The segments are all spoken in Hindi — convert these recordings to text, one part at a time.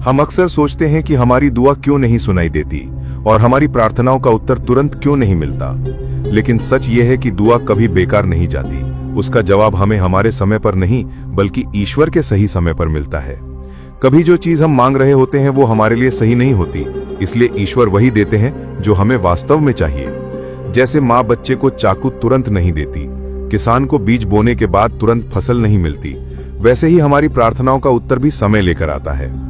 हम अक्सर सोचते हैं कि हमारी दुआ क्यों नहीं सुनाई देती और हमारी प्रार्थनाओं का उत्तर तुरंत क्यों नहीं मिलता। लेकिन सच ये है कि दुआ कभी बेकार नहीं जाती। उसका जवाब हमें हमारे समय पर नहीं बल्कि ईश्वर के सही समय पर मिलता है। कभी जो चीज हम मांग रहे होते हैं वो हमारे लिए सही नहीं होती, इसलिए ईश्वर वही देते हैं जो हमें वास्तव में चाहिए। जैसे माँ बच्चे को चाकू तुरंत नहीं देती, किसान को बीज बोने के बाद तुरंत फसल नहीं मिलती, वैसे ही हमारी प्रार्थनाओं का उत्तर भी समय लेकर आता है।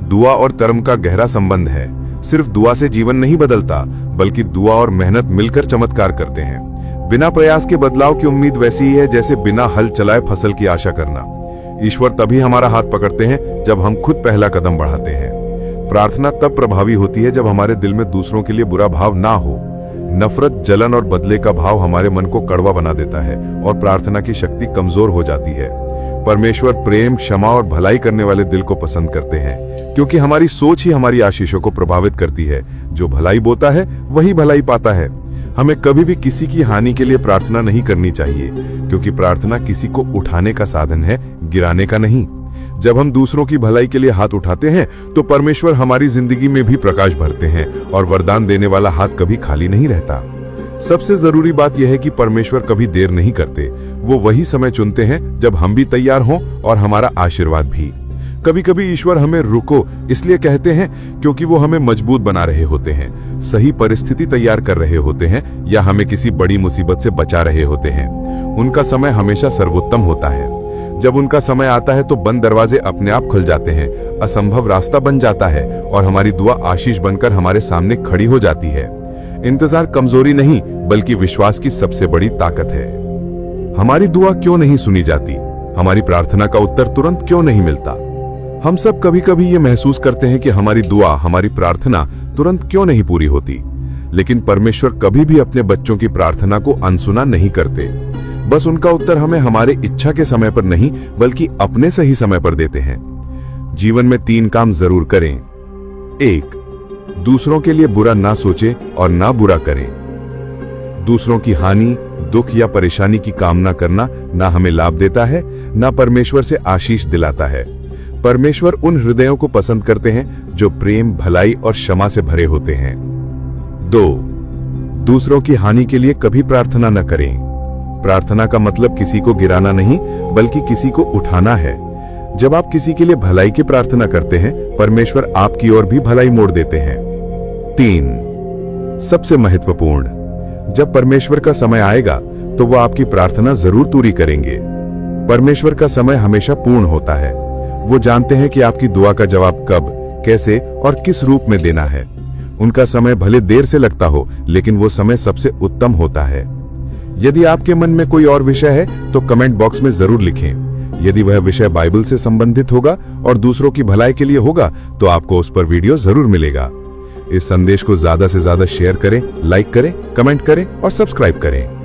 दुआ और कर्म का गहरा संबंध है। सिर्फ दुआ से जीवन नहीं बदलता, बल्कि दुआ और मेहनत मिलकर चमत्कार करते हैं। बिना प्रयास के बदलाव की उम्मीद वैसी ही है जैसे बिना हल चलाए फसल की आशा करना। ईश्वर तभी हमारा हाथ पकड़ते हैं जब हम खुद पहला कदम बढ़ाते हैं। प्रार्थना तब प्रभावी होती है जब हमारे दिल में दूसरों के लिए बुरा भाव ना हो। नफरत, जलन और बदले का भाव हमारे मन को कड़वा बना देता है और प्रार्थना की शक्ति कमजोर हो जाती है। परमेश्वर प्रेम, क्षमा और भलाई करने वाले दिल को पसंद करते हैं, क्योंकि हमारी सोच ही हमारी आशीषों को प्रभावित करती है। जो भलाई बोता है वही भलाई पाता है। हमें कभी भी किसी की हानि के लिए प्रार्थना नहीं करनी चाहिए, क्योंकि प्रार्थना किसी को उठाने का साधन है, गिराने का नहीं। जब हम दूसरों की भलाई के लिए हाथ उठाते हैं तो परमेश्वर हमारी जिंदगी में भी प्रकाश भरते हैं और वरदान देने वाला हाथ कभी खाली नहीं रहता। सबसे जरूरी बात यह है कि परमेश्वर कभी देर नहीं करते। वो वही समय चुनते हैं जब हम भी तैयार हों और हमारा आशीर्वाद भी। कभी कभी ईश्वर हमें रुको इसलिए कहते हैं क्योंकि वो हमें मजबूत बना रहे होते हैं, सही परिस्थिति तैयार कर रहे होते हैं या हमें किसी बड़ी मुसीबत से बचा रहे होते हैं। उनका समय हमेशा सर्वोत्तम होता है। जब उनका समय आता है तो बंद दरवाजे अपने आप खुल जाते हैं, असंभव रास्ता बन जाता है और हमारी दुआ आशीष बनकर हमारे सामने खड़ी हो जाती है। इंतजार कमजोरी नहीं बल्कि विश्वास की सबसे बड़ी ताकत है। हमारी दुआ क्यों नहीं सुनी जाती? हमारी प्रार्थना का उत्तर तुरंत क्यों नहीं मिलता? हम सब कभी कभी ये महसूस करते हैं कि हमारी दुआ, हमारी प्रार्थना तुरंत क्यों नहीं पूरी होती। लेकिन परमेश्वर कभी भी अपने बच्चों की प्रार्थना को अनसुना नहीं करते। बस उनका उत्तर हमें हमारे इच्छा के समय पर नहीं बल्कि अपने सही समय पर देते हैं। जीवन में 3 काम जरूर करें। 1. दूसरों के लिए बुरा ना सोचे और ना बुरा करें। दूसरों की हानि, दुख या परेशानी की कामना करना ना हमें लाभ देता है, ना परमेश्वर से आशीष दिलाता है। परमेश्वर उन हृदयों को पसंद करते हैं जो प्रेम, भलाई और क्षमा से भरे होते हैं। 2. दूसरों की हानि के लिए कभी प्रार्थना न करें। प्रार्थना का मतलब किसी को गिराना नहीं बल्कि किसी को उठाना है। जब आप किसी के लिए भलाई की प्रार्थना करते हैं, परमेश्वर आपकी ओर भी भलाई मोड़ देते हैं। 3. सबसे महत्वपूर्ण, जब परमेश्वर का समय आएगा तो वह आपकी प्रार्थना जरूर पूरी करेंगे। परमेश्वर का समय हमेशा पूर्ण होता है। वो जानते हैं कि आपकी दुआ का जवाब कब, कैसे और किस रूप में देना है। उनका समय भले देर से लगता हो, लेकिन वो समय सबसे उत्तम होता है। यदि आपके मन में कोई और विषय है तो कमेंट बॉक्स में जरूर लिखें। यदि वह विषय बाइबल से संबंधित होगा और दूसरों की भलाई के लिए होगा तो आपको उस पर वीडियो जरूर मिलेगा। इस संदेश को ज्यादा से ज्यादा शेयर करें, लाइक करें, कमेंट करें और सब्सक्राइब करें।